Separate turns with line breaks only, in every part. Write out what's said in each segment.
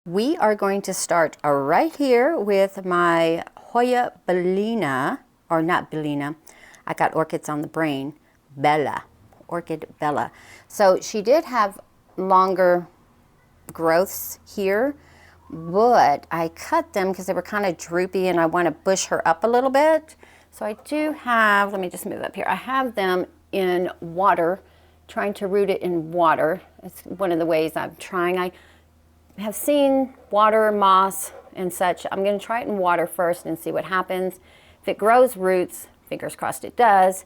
We are going to start right here with my Hoya Bellina, or not Bellina, I got orchids on the brain, Bella, Orchid Bella. So she did have longer growths here, but I cut them because they were kind of droopy and I want to bush her up a little bit. So I do have, let me just move up here, I have them in water, trying to root it in water. It's one of the ways I'm trying. I have seen water, moss, and such. I'm going to try it in water first and see what happens. If it grows roots, fingers crossed it does,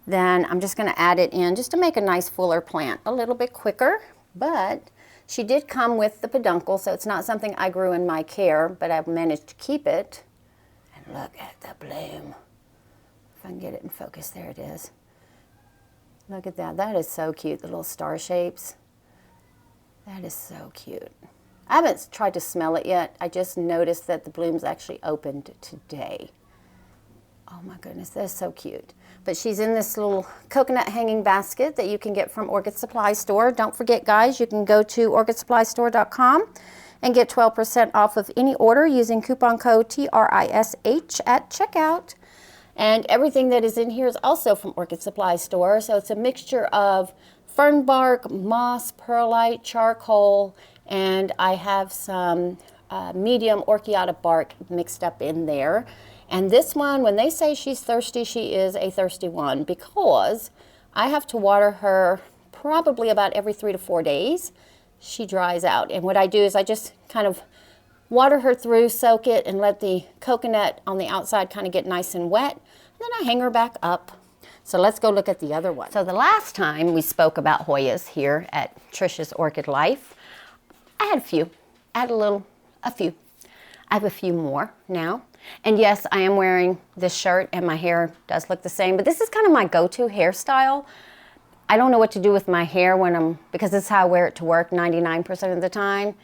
then I'm just going to add it in just to make a nice fuller plant a little bit quicker. But she did come with the peduncle, so it's not something I grew in my care, but I've managed to keep it. And look at the bloom. If I can get it in focus, there it is. Look at that. That is so cute, the little star shapes. That is so cute. I haven't tried to smell it yet. I just noticed that the blooms actually opened today. Oh my goodness, that is so cute. But she's in this little coconut hanging basket that you can get from Orchid Supply Store. Don't forget, guys, you can go to orchidsupply.store.com and get 12% off of any order using coupon code TRISH at checkout. And everything that is in here is also from Orchid Supply Store. So it's a mixture of fern bark, moss, perlite, charcoal, and I have some medium Orchiata bark mixed up in there. And this one, when they say she's thirsty, she is a thirsty one, because I have to water her probably about every 3 to 4 days. She dries out. And what I do is I just kind of water her through, soak it, and let the coconut on the outside kind of get nice and wet. And then I hang her back up. So let's go look at the other one. So the last time we spoke about Hoyas here at Trish's Orchid Life, I had a few. I had a few. I have a few more now. And yes, I am wearing this shirt and my hair does look the same, but this is kind of my go-to hairstyle. I don't know what to do with my hair because this is how I wear it to work 99% of the time.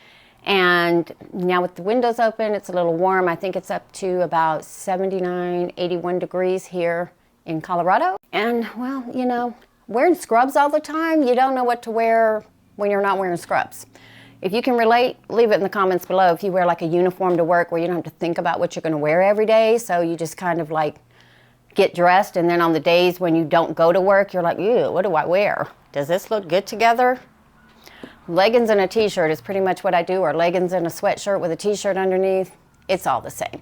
And now with the windows open, it's a little warm. I think it's up to about 79, 81 degrees here in Colorado. And well, you know, wearing scrubs all the time, you don't know what to wear when you're not wearing scrubs. If you can relate, leave it in the comments below. If you wear like a uniform to work where you don't have to think about what you're going to wear every day, so you just kind of like get dressed, and then on the days when you don't go to work, you're like, ew, what do I wear? Does this look good together? Leggings and a t-shirt is pretty much what I do, or leggings and a sweatshirt with a t-shirt underneath. It's all the same.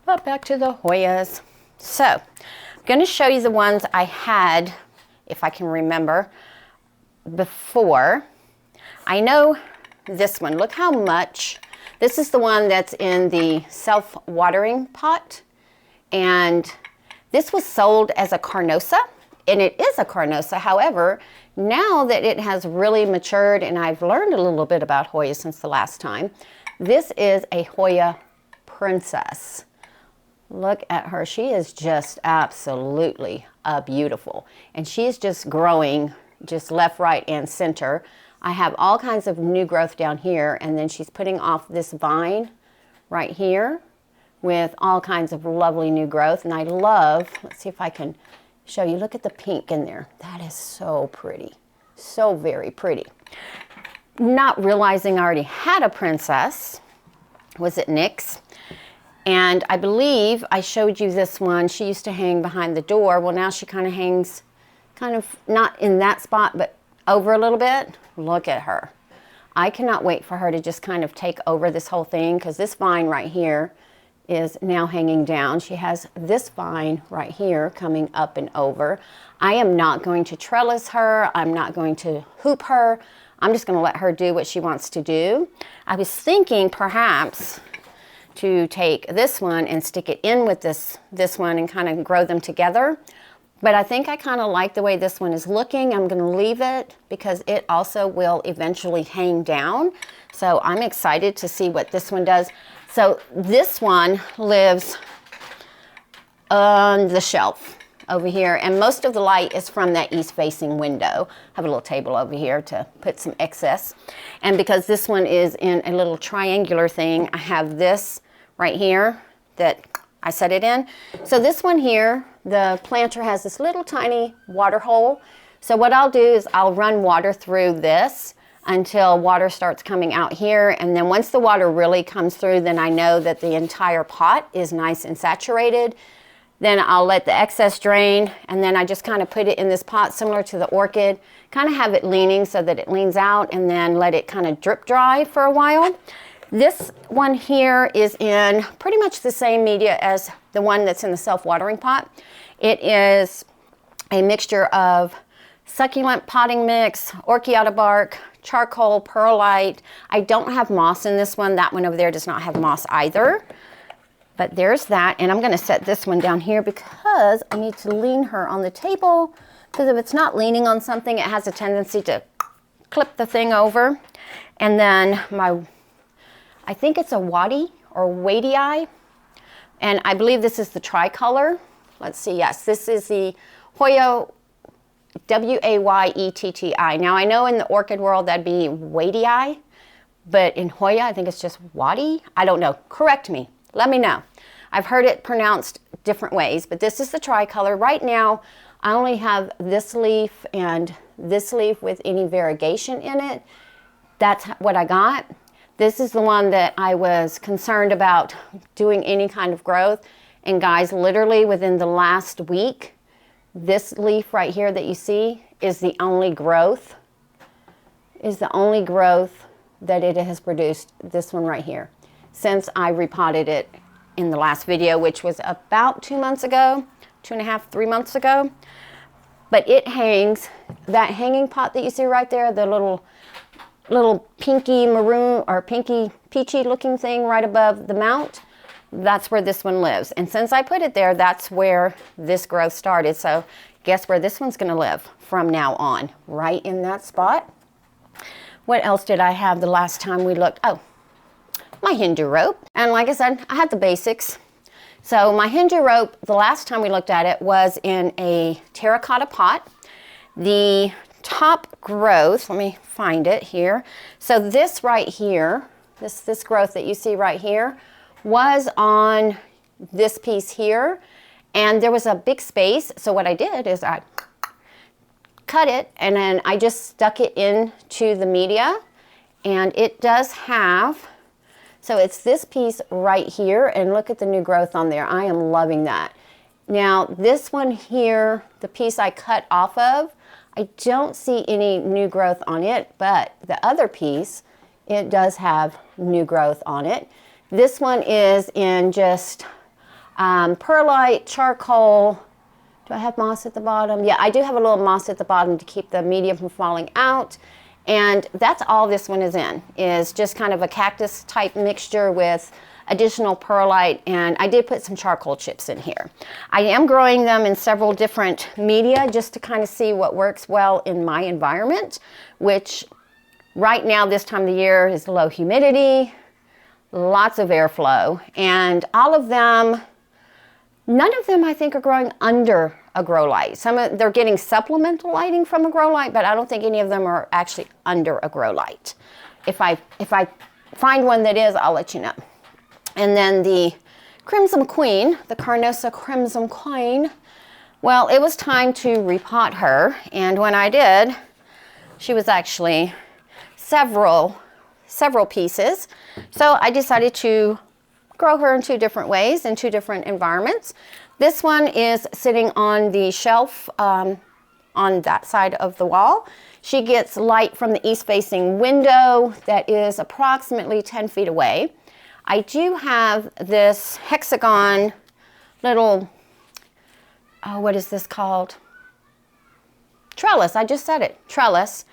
But back to the Hoyas. So I'm going to show you the ones I had, if I can remember, before. I know this one, look how much. This is the one that's in the self-watering pot. And this was sold as a Carnosa, and it is a Carnosa. However, now that it has really matured and I've learned a little bit about Hoya since the last time, this is a Hoya Princess. Look at her. She is just absolutely beautiful. And she's just growing just left, right, and center. I have all kinds of new growth down here, and then she's putting off this vine right here with all kinds of lovely new growth. And I love, let's see if I can show you, look at the pink in there. That is so pretty, so very pretty. Not realizing I already had a princess, was at Nick's. And I believe I showed you this one. She used to hang behind the door. Well, now she kind of hangs, kind of not in that spot, but over a little bit. Look at her. I cannot wait for her to just kind of take over this whole thing, because this vine right here is now hanging down. She has this vine right here coming up and over. I am not going to trellis her. I'm not going to hoop her. I'm just going to let her do what she wants to do. I was thinking perhaps to take this one and stick it in with this one and kind of grow them together. But I think I kind of like the way this one is looking. I'm going to leave it because it also will eventually hang down. So I'm excited to see what this one does. So this one lives on the shelf over here, and most of the light is from that east-facing window. I have a little table over here to put some excess. And because this one is in a little triangular thing, I have this right here that I set it in. So this one here, the planter has this little tiny water hole. So what I'll do is I'll run water through this until water starts coming out here. And then once the water really comes through, then I know that the entire pot is nice and saturated. Then I'll let the excess drain, and then I just kind of put it in this pot similar to the orchid, kind of have it leaning so that it leans out, and then let it kind of drip dry for a while. This one here is in pretty much the same media as the one that's in the self-watering pot. It is a mixture of succulent potting mix, Orchiata Bark, charcoal, perlite. I don't have moss in this one. That one over there does not have moss either. But there's that, and I'm gonna set this one down here because I need to lean her on the table, because if it's not leaning on something, it has a tendency to clip the thing over. And then I think it's a Wadi or Wadii, and I believe this is the Tricolor. Let's see, yes, this is the Hoya, W-A-Y-E-T-T-I. Now I know in the orchid world that'd be Wadii, but in Hoya I think it's just Wadi. I don't know, correct me, let me know. I've heard it pronounced different ways, but this is the Tricolor. Right now I only have this leaf and this leaf with any variegation in it. That's what I got. This is the one that I was concerned about doing any kind of growth. And guys, literally within the last week, this leaf right here that you see is the only growth, that it has produced, this one right here, since I repotted it in the last video, which was about 2 months ago, 2.5, 3 months ago. But it hangs, that hanging pot that you see right there, the little pinky maroon or pinky peachy looking thing right above the mount, that's where this one lives. And since I put it there, that's where this growth started. So guess where this one's gonna live from now on? Right in that spot. What else did I have the last time we looked? Oh, my Hindu rope. And like I said, I had the basics. So my Hindu rope, the last time we looked at it, was in a terracotta pot. The top growth, let me find it here. So this right here, this growth that you see right here, was on this piece here, and there was a big space. So what I did is I cut it, and then I just stuck it into the media, and it does have, so it's this piece right here, and look at the new growth on there. I am loving that. Now this one here, the piece I cut off of, I don't see any new growth on it, but the other piece, it does have new growth on it. This one is in just perlite, charcoal. Do I have moss at the bottom? Yeah, I do have a little moss at the bottom to keep the medium from falling out. And that's all this one is in, is just kind of a cactus type mixture with additional perlite, and I did put some charcoal chips in here. I am growing them in several different media just to kind of see what works well in my environment, which right now this time of the year is low humidity, lots of airflow, and all of them, none of them I think are growing under a grow light. They're getting supplemental lighting from a grow light, but I don't think any of them are actually under a grow light. If I find one that is, I'll let you know. And then the Crimson Queen, the Carnosa Crimson Queen, well, it was time to repot her, and when I did, she was actually several pieces. So I decided to grow her in 2 different ways, in 2 different environments. This one is sitting on the shelf on that side of the wall. She gets light from the east-facing window that is approximately 10 feet away. I do have this hexagon little, what is this called? Trellis, I just said it, trellis.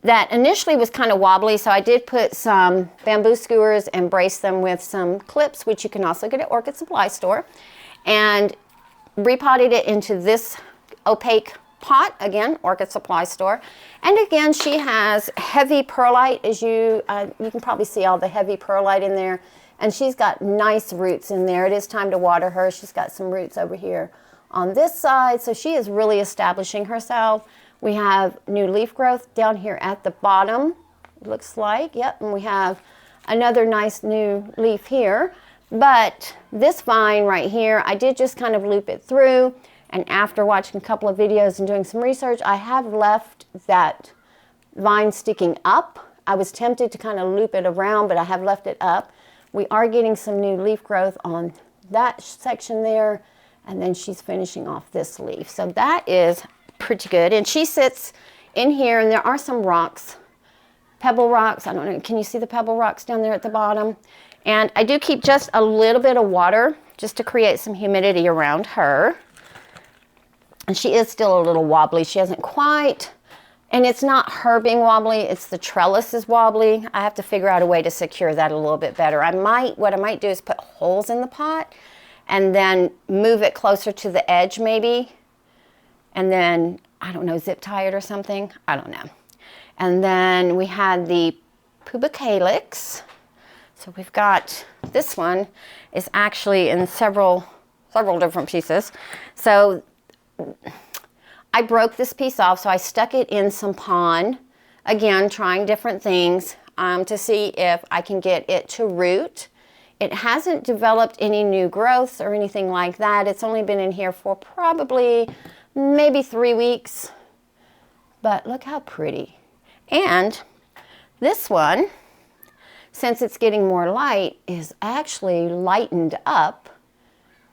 That initially was kind of wobbly, so I did put some bamboo skewers and brace them with some clips, which you can also get at Orchid Supply Store, and repotted it into this opaque pot, again, Orchid Supply Store. And again, she has heavy perlite, as you can probably see all the heavy perlite in there, and she's got nice roots in there. It is time to water her. She's got some roots over here on this side, so she is really establishing herself. We have new leaf growth down here at the bottom, it looks like, yep, and we have another nice new leaf here. But this vine right here, I did just kind of loop it through, and after watching a couple of videos and doing some research, I have left that vine sticking up I was tempted to kind of loop it around, but I have left it up. We are getting some new leaf growth on that section there, and then she's finishing off this leaf. So that is pretty good. And she sits in here, and there are some rocks, pebble rocks. I don't know, can you see the pebble rocks down there at the bottom? And I do keep just a little bit of water just to create some humidity around her. And she is still a little wobbly. She hasn't quite, and it's not her being wobbly, it's the trellis is wobbly. I have to figure out a way to secure that a little bit better. What I might do is put holes in the pot and then move it closer to the edge maybe. And then, I don't know, zip tie it or something. I don't know. And then we had the Pubicalyx. So we've got, this one is actually in several different pieces. So I broke this piece off, so I stuck it in some pond, again trying different things to see if I can get it to root. It hasn't developed any new growths or anything like that. It's only been in here for probably maybe 3 weeks, but look how pretty. And this one, since it's getting more light, is actually lightened up.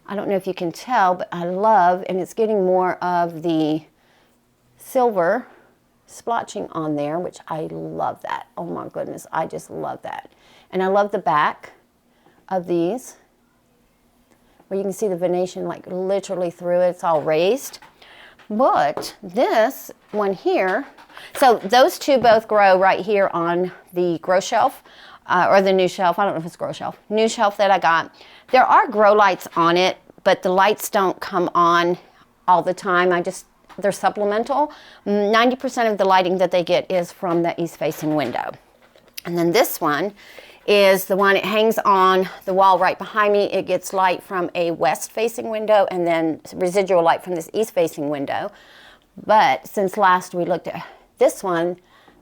I don't know if you can tell, but I love, and it's getting more of the silver splotching on there, which I love that. Oh my goodness, I just love that. And I love the back of these, where you can see the venation like literally through it. It's all raised. But this one here, so those two both grow right here on the grow shelf, or the new shelf. I don't know if it's grow shelf. New shelf that I got. There are grow lights on it, but the lights don't come on all the time. They're supplemental. 90% of the lighting that they get is from the east-facing window. And then this one is the one, it hangs on the wall right behind me. It gets light from a west-facing window and then residual light from this east-facing window. But since last we looked at this one,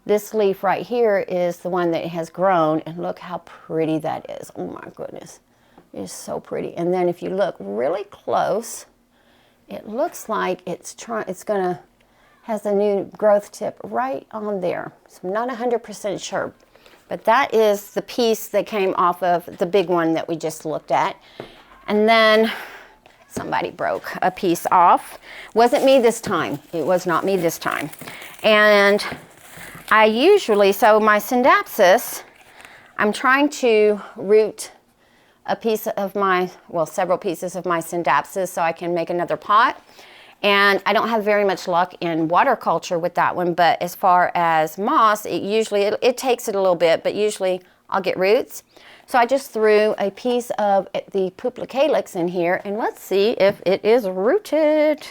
this leaf right here is the one that has grown, and look how pretty that is. Oh my goodness, it is so pretty. And then if you look really close, it looks like has a new growth tip right on there. So I'm not 100% sure, but that is the piece that came off of the big one that we just looked at. And then somebody broke a piece off. Wasn't me this time. It was not me this time. And I usually, so my syndapsis, I'm trying to root a piece of my, well, several pieces of my syndapsis so I can make another pot. And I don't have very much luck in water culture with that one, but as far as moss, it takes it a little bit, but usually I'll get roots. So I just threw a piece of the Pubicalyx in here, and let's see if it is rooted.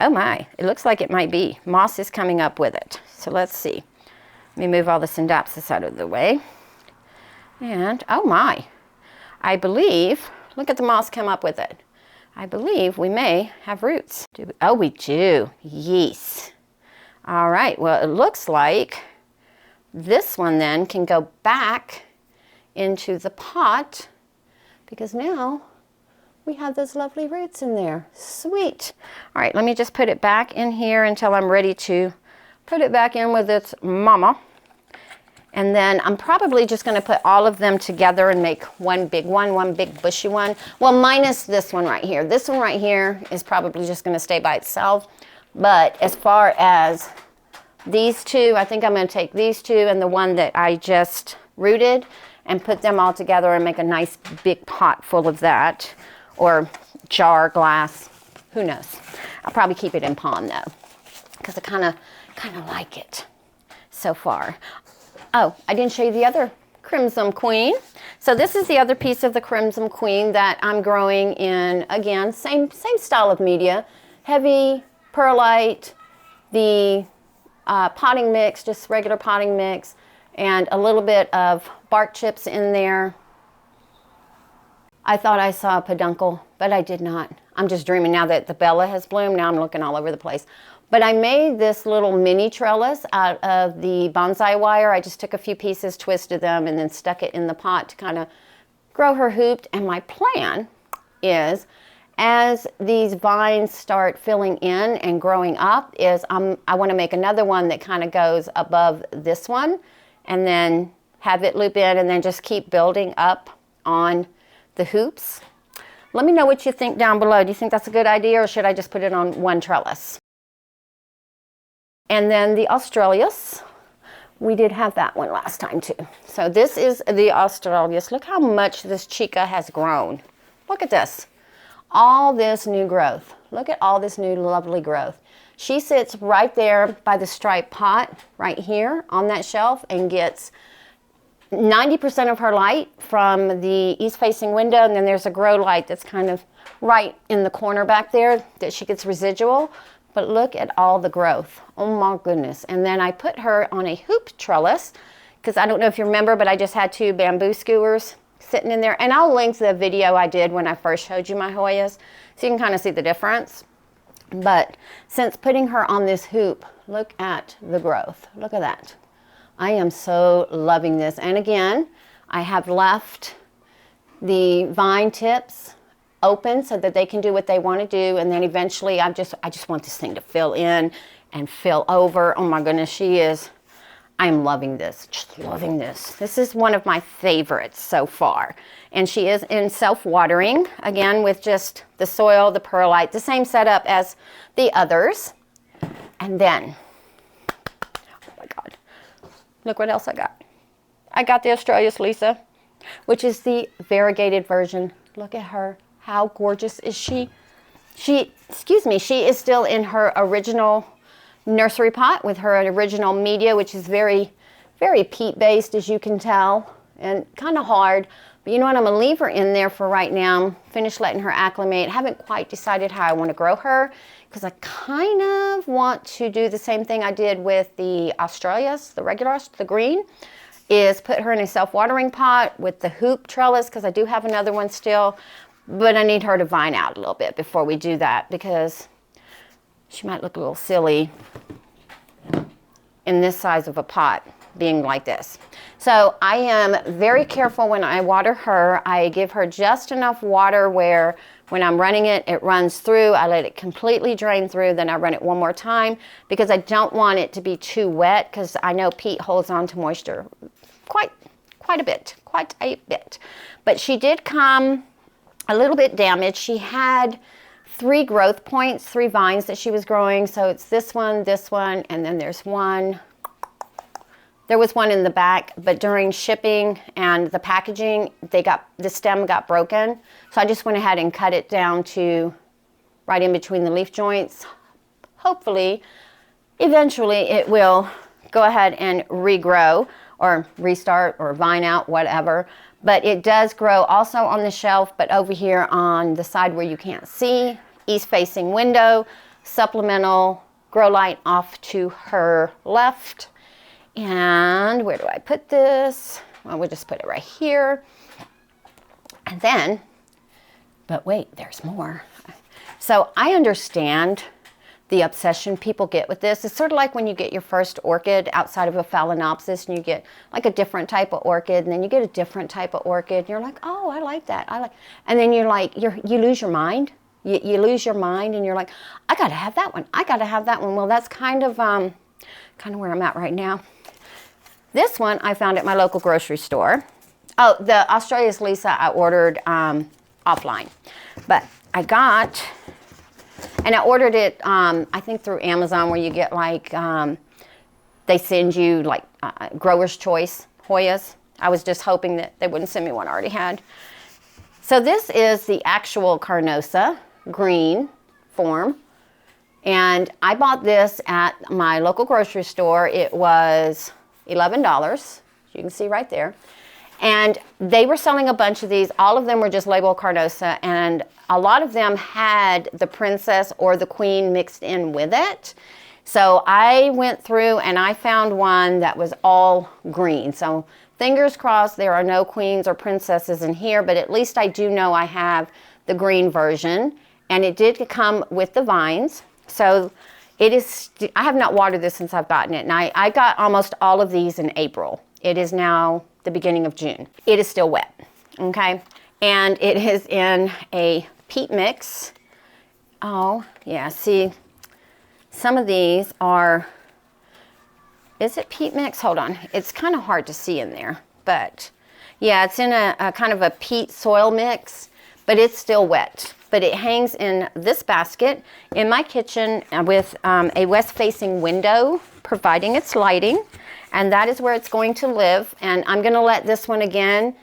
Oh my, it looks like it might be. Moss is coming up with it. So let's see. Let me move all the syndapsis out of the way. And, oh my, I believe, look at the moss come up with it. I believe we may have roots. Oh, we do. Yes. All right, well, it looks like this one then can go back into the pot because now we have those lovely roots in there. Sweet. All right, let me just put it back in here until I'm ready to put it back in with its mama. And then I'm probably just going to put all of them together and make one big bushy one. Well, minus this one right here. This one right here is probably just going to stay by itself. But as far as these two, I think I'm going to take these two and the one that I just rooted and put them all together and make a nice big pot full of that. Or jar, glass, who knows. I'll probably keep it in pond though, because I kind of like it so far. Oh, I didn't show you the other Crimson Queen. So this is the other piece of the Crimson Queen that I'm growing in, again, same style of media. Heavy perlite, the potting mix, just regular potting mix, and a little bit of bark chips in there. I thought I saw a peduncle, but I did not. I'm just dreaming now that the Bella has bloomed. Now I'm looking all over the place. But I made this little mini trellis out of the bonsai wire. I just took a few pieces, twisted them, and then stuck it in the pot to kind of grow her hooped. And my plan is, as these vines start filling in and growing up, is I want to make another one that kind of goes above this one and then have it loop in, and then just keep building up on the hoops. Let me know what you think down below. Do you think that's a good idea, or should I just put it on one trellis? And then the Australis, we did have that one last time too. So this is the Australis. Look how much this chica has grown. Look at this. All this new growth. Look at all this new lovely growth. She sits right there by the striped pot right here on that shelf and gets 90% of her light from the east-facing window, and then there's a grow light that's kind of right in the corner back there that she gets residual. But look at all the growth. Oh my goodness. And then I put her on a hoop trellis because I don't know if you remember, but I just had 2 bamboo skewers sitting in there. And I'll link the video I did when I first showed you my Hoyas so you can kind of see the difference. But since putting her on this hoop, look at the growth. Look at that. I am so loving this. And again, I have left the vine tips open so that they can do what they want to do, and then eventually I just want this thing to fill in and fill over. Oh my goodness, I'm loving this, just loving this. This is one of my favorites so far. And she is in self-watering, again with just the soil, the perlite, the same setup as the others. And then, oh my God, look what else I got. I got the Australis Lisa, which is the variegated version. Look at her. How gorgeous is she? She is still in her original nursery pot with her original media, which is very, very peat based, as you can tell, and kind of hard. But you know what? I'm going to leave her in there for right now. Finish letting her acclimate. Haven't quite decided how I want to grow her because I kind of want to do the same thing I did with the Australis, the regular, the green, is put her in a self-watering pot with the hoop trellis because I do have another one still. But I need her to vine out a little bit before we do that because she might look a little silly in this size of a pot being like this. So I am very careful when I water her. I give her just enough water where when I'm running it, it runs through. I let it completely drain through, then I run it one more time because I don't want it to be too wet because I know peat holds on to moisture quite a bit. But she did come a little bit damaged. She had 3 growth points, 3 vines that she was growing. So it's this one, and then there's one. There was one in the back, but during shipping and the packaging, the stem got broken. So I just went ahead and cut it down to right in between the leaf joints. Hopefully, eventually it will go ahead and regrow or restart or vine out, whatever. But it does grow also on the shelf, but over here on the side where you can't see, east-facing window, supplemental grow light off to her left. And where do I put this? Well, we'll just put it right here. And then, but wait, there's more. So I understand the obsession people get with this. It's sort of like when you get your first orchid outside of a phalaenopsis and you get like a different type of orchid, and then you get a different type of orchid and you're like, oh, I like that. And then you're like, you lose your mind. You lose your mind and you're like, I gotta have that one. I gotta have that one. Well, that's kind of where I'm at right now. This one I found at my local grocery store. Oh, the Australis Lisa I ordered offline, but I got, and I ordered it, I think through Amazon, where you get like, they send you like Grower's Choice Hoyas. I was just hoping that they wouldn't send me one I already had. So this is the actual Carnosa green form. And I bought this at my local grocery store. It was $11, you can see right there. And they were selling a bunch of these. All of them were just labeled Carnosa, and a lot of them had the princess or the queen mixed in with it. So I went through and I found one that was all green. So fingers crossed there are no queens or princesses in here, but at least I do know I have the green version. And it did come with the vines. So it is, I have not watered this since I've gotten it. And I got almost all of these in April. It is now the beginning of June. It is still wet, okay? And it is in a peat mix. Oh, yeah, see, some of these are is it peat mix? Hold on. It's kind of hard to see in there, but yeah, it's in a kind of a peat soil mix, but it's still wet. But it hangs in this basket in my kitchen with a west-facing window providing its lighting, and that is where it's going to live. And I'm going to let this one again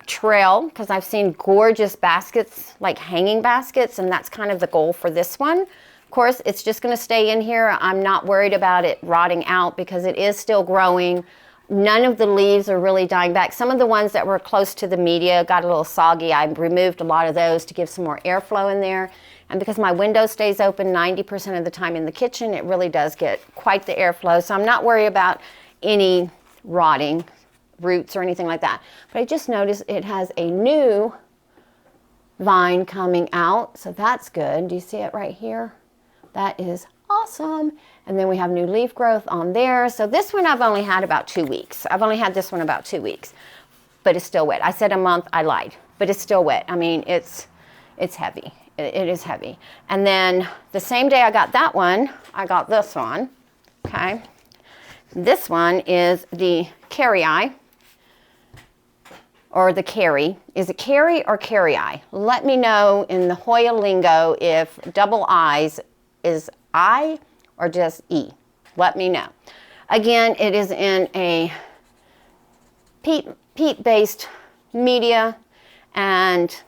trail, because I've seen gorgeous baskets, like hanging baskets, and that's kind of the goal for this one. Of course, it's just going to stay in here. I'm not worried about it rotting out because it is still growing. None of the leaves are really dying back. Some of the ones that were close to the media got a little soggy. I removed a lot of those to give some more airflow in there. And because my window stays open 90% of the time in the kitchen, it really does get quite the airflow. So I'm not worried about any rotting roots or anything like that. But I just noticed it has a new vine coming out. So that's good. Do you see it right here? That is awesome. And then we have new leaf growth on there. So this one I've only had about 2 weeks. I've only had this one about 2 weeks, but it's still wet. I said a month, I lied, but it's still wet. I mean, it's heavy. It is heavy. And then the same day I got that one, I got this one, okay? This one is the carry-eye, or the carry. Is it carry or carry-eye? Let me know in the Hoya lingo if double I's is I or just E. Let me know. Again, it is in a peat-based media, and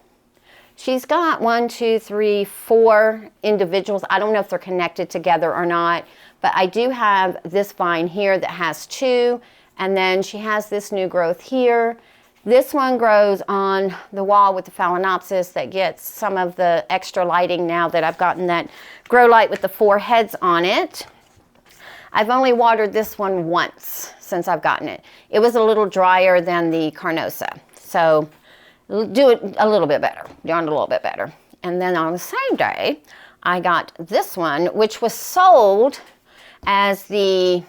she's got 1, 2, 3, 4 individuals. I don't know if they're connected together or not, but I do have this vine here that has 2, and then she has this new growth here. This one grows on the wall with the Phalaenopsis that gets some of the extra lighting now that I've gotten that grow light with the 4 heads on it. I've only watered this one once since I've gotten it. It was a little drier than the Carnosa, so do it a little bit better, darn a little bit better. And then on the same day, I got this one, which was sold as the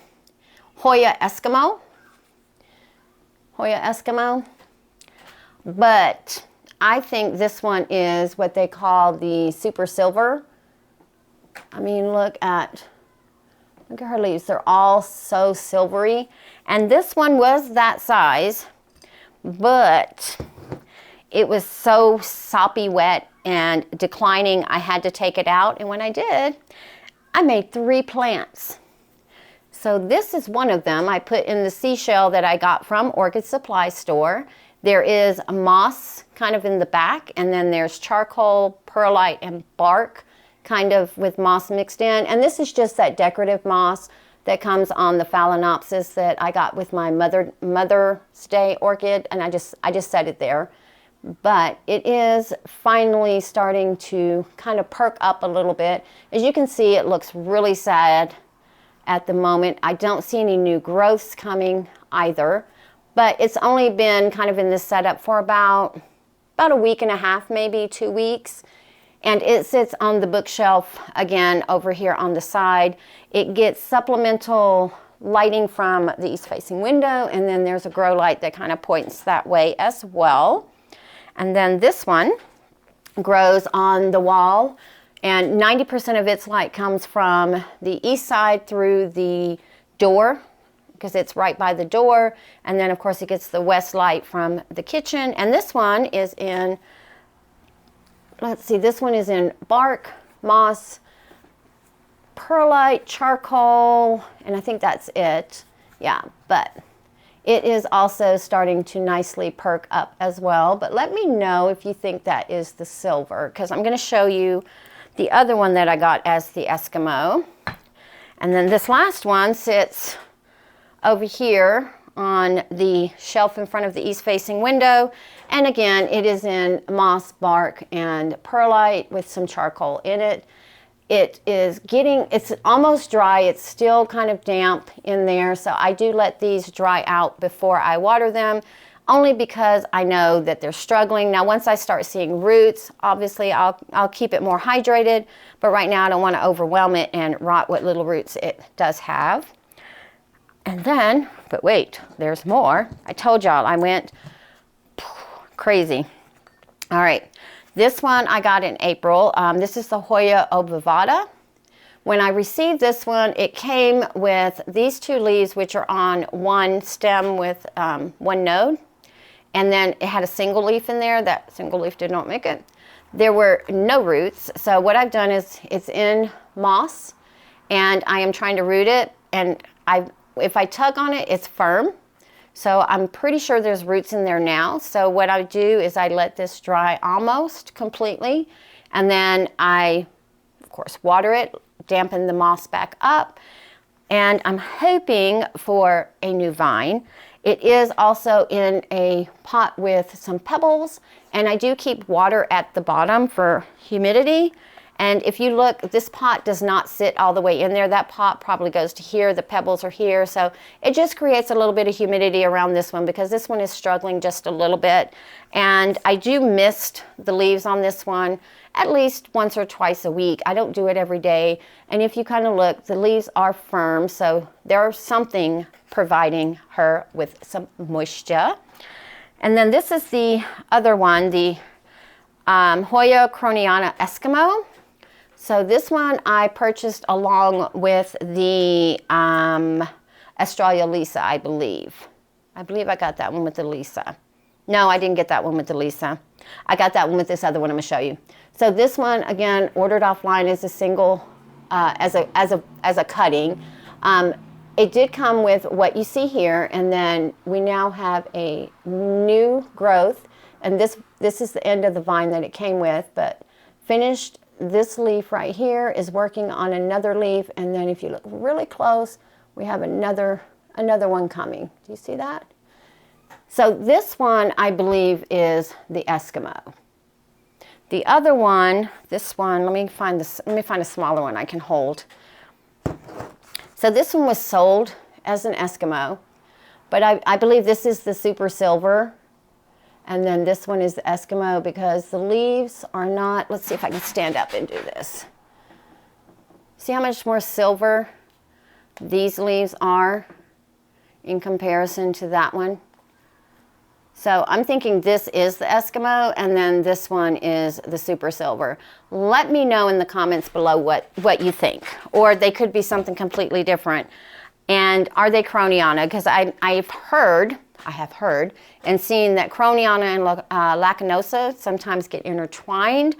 Hoya Eskimo. Hoya Eskimo. But I think this one is what they call the super silver. I mean, look at her leaves. They're all so silvery. And this one was that size, but it was so soppy wet and declining, I had to take it out. And when I did, I made 3 plants. So this is one of them I put in the seashell that I got from Orchid Supply Store. There is a moss kind of in the back, and then there's charcoal, perlite, and bark kind of with moss mixed in. And this is just that decorative moss that comes on the Phalaenopsis that I got with my Mother's Day orchid, and I just set it there. But it is finally starting to kind of perk up a little bit. As you can see, it looks really sad at the moment. I don't see any new growths coming either, but it's only been kind of in this setup for about a week and a half, maybe 2 weeks. And it sits on the bookshelf again over here on the side. It gets supplemental lighting from the east-facing window, and then there's a grow light that kind of points that way as well. And then this one grows on the wall, and 90% of its light comes from the east side through the door, because it's right by the door. And then of course it gets the west light from the kitchen. And this one is in, let's see, this one is in bark, moss, perlite, charcoal, and I think that's it. Yeah, but it is also starting to nicely perk up as well. But let me know if you think that is the silver, because I'm going to show you the other one that I got as the Eskimo. And then this last one sits over here on the shelf in front of the east-facing window. And again, it is in moss, bark, and perlite with some charcoal in it. It's almost dry. It's still kind of damp in there. So I do let these dry out before I water them, only because I know that they're struggling. Now, once I start seeing roots, obviously I'll keep it more hydrated, but right now I don't want to overwhelm it and rot what little roots it does have. And then, but wait, there's more. I told y'all I went crazy. All right, this one I got in April. This is the Hoya Oavada, When I received this one, it came with these 2 leaves, which are on one stem with 1 node. And then it had a single leaf in there. That single leaf did not make it. There were no roots. So what I've done is it's in moss, and I am trying to root it. And if I tug on it, it's firm. So I'm pretty sure there's roots in there now. So what I do is I let this dry almost completely. And then I, of course, water it, dampen the moss back up. And I'm hoping for a new vine. It is also in a pot with some pebbles, and I do keep water at the bottom for humidity. And if you look, this pot does not sit all the way in there. That pot probably goes to here, the pebbles are here. So it just creates a little bit of humidity around this one because this one is struggling just a little bit. And I do mist the leaves on this one at least once or twice a week. I don't do it every day. And if you kind of look, the leaves are firm, so there's something providing her with some moisture. And then this is the other one, the Hoya croniana Eskimo. So this one I purchased along with the Australis, I believe. I believe I got that one with the Lisa. No, I didn't get that one with the Lisa. I got that one with this other one I'm going to show you. So this one, again, ordered offline as a single, as a cutting. It did come with what you see here, and then we now have a new growth, and this is the end of the vine that it came with, but finished. This leaf right here is working on another leaf, and then if you look really close, we have another one coming. Do you see that? So this one, I believe, is the Eskimo. The other one, this one, let me find a smaller one I can hold. So this one was sold as an Eskimo, but I believe this is the Super Silver. And then this one is the Eskimo because the leaves are not, let's see if I can stand up and do this. See how much more silver these leaves are in comparison to that one? So I'm thinking this is the Eskimo, and then this one is the Super Silver. Let me know in the comments below what you think. Or they could be something completely different. And are they croniana? Because I have heard and seen that croniana and lacanosa sometimes get intertwined.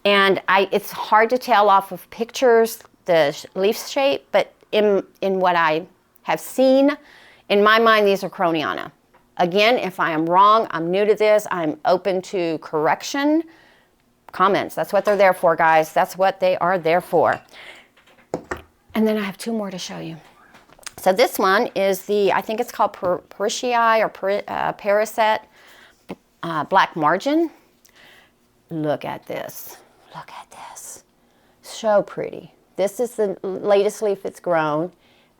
And it's hard to tell off of pictures the leaf shape, but in what I have seen, in my mind, these are croniana. Again, if I am wrong, I'm new to this, I'm open to correction. Comments, that's what they're there for, guys. That's what they are there for. And then I have 2 more to show you. So this one is I think it's called Parishii or Paraset Black Margin. Look at this. Look at this. So pretty. This is the latest leaf it's grown.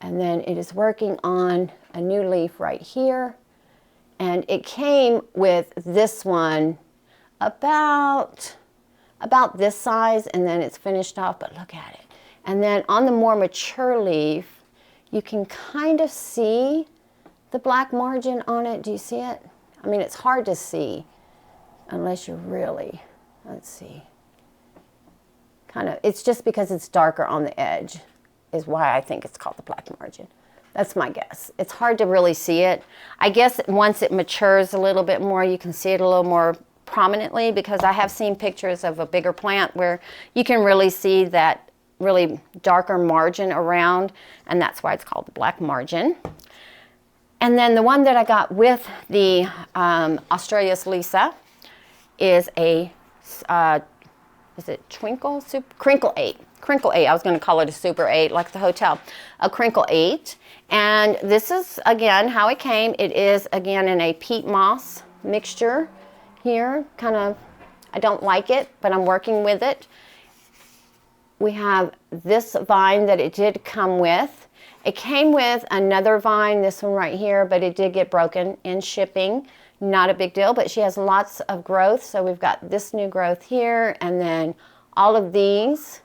And then it is working on a new leaf right here. And it came with this one about this size, and then it's finished off, but look at it. And then on the more mature leaf, you can kind of see the black margin on it. Do you see it? I mean, it's hard to see unless you're really, let's see. It's just because it's darker on the edge is why I think it's called the black margin. That's my guess. It's hard to really see it. I guess once it matures a little bit more, you can see it a little more prominently, because I have seen pictures of a bigger plant where you can really see that really darker margin around, and that's why it's called the black margin. And then the one that I got with the Australis Lisa is a, is it Crinkle 8. Crinkle 8, I was going to call it a Super 8, like the hotel. A Crinkle 8. And this is, again, how it came. It is, again, in a peat moss mixture here. Kind of, I don't like it, but I'm working with it. We have this vine that it did come with. It came with another vine, this one right here, but it did get broken in shipping. Not a big deal, but she has lots of growth. So we've got this new growth here, and then all of these.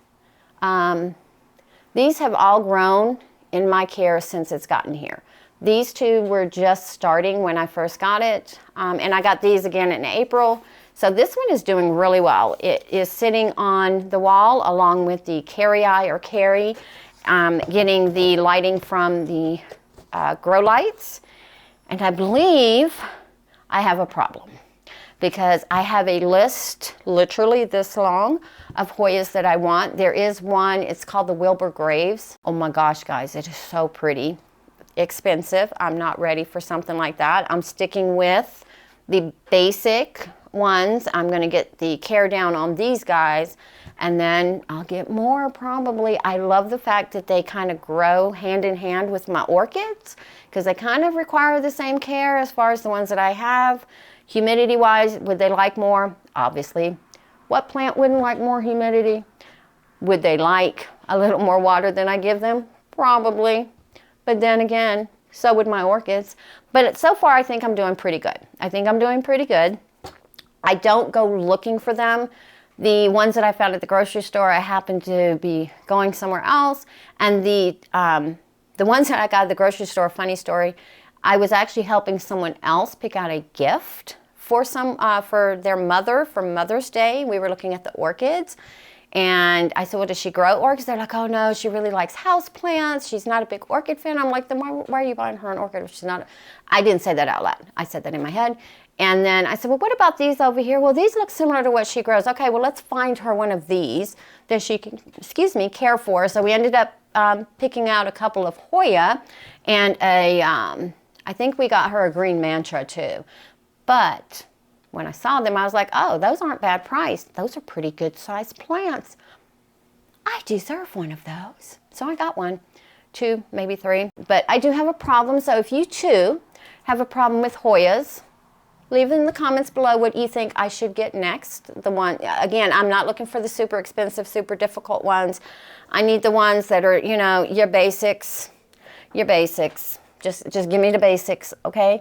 These have all grown in my care since it's gotten here. These 2 were just starting when I first got it, and I got these again in April, So this one is doing really well. It is sitting on the wall along with the carry-eye or carry, getting the lighting from the grow lights. And I believe I have a problem because I have a list literally this long of Hoyas that I want. There is one, it's called the Wilbur Graves. Oh my gosh, guys, it is so pretty. Expensive. I'm not ready for something like that. I'm sticking with the basic ones. I'm going to get the care down on these guys, and then I'll get more probably. I love the fact that they kind of grow hand in hand with my orchids because they kind of require the same care as far as the ones that I have. Humidity wise, would they like more? Obviously. What plant wouldn't like more humidity? Would they like a little more water than I give them? Probably. But then again, so would my orchids. But so far, I think I'm doing pretty good. I think I'm doing pretty good. I don't go looking for them. The ones that I found at the grocery store, I happen to be going somewhere else. And the ones that I got at the grocery store, funny story, I was actually helping someone else pick out a gift for for their mother for Mother's Day. We were looking at the orchids. And I said, well, does she grow orchids? They're like, oh no, she really likes house plants. She's not a big orchid fan. I'm like, then why are you buying her an orchid if she's not? I didn't say that out loud. I said that in my head. And then I said, well, what about these over here? Well, these look similar to what she grows. Okay, well, let's find her one of these that she can, care for. So we ended up picking out a couple of Hoya and I think we got her a green mantra too. But when I saw them, I was like, oh, those aren't bad priced. Those are pretty good sized plants. I deserve one of those. So I got one, 2, maybe 3. But I do have a problem. So if you too have a problem with Hoyas, leave in the comments below what you think I should get next. The one, again, I'm not looking for the super expensive, super difficult ones. I need the ones that are, you know, your basics. Your basics. Just give me the basics, okay?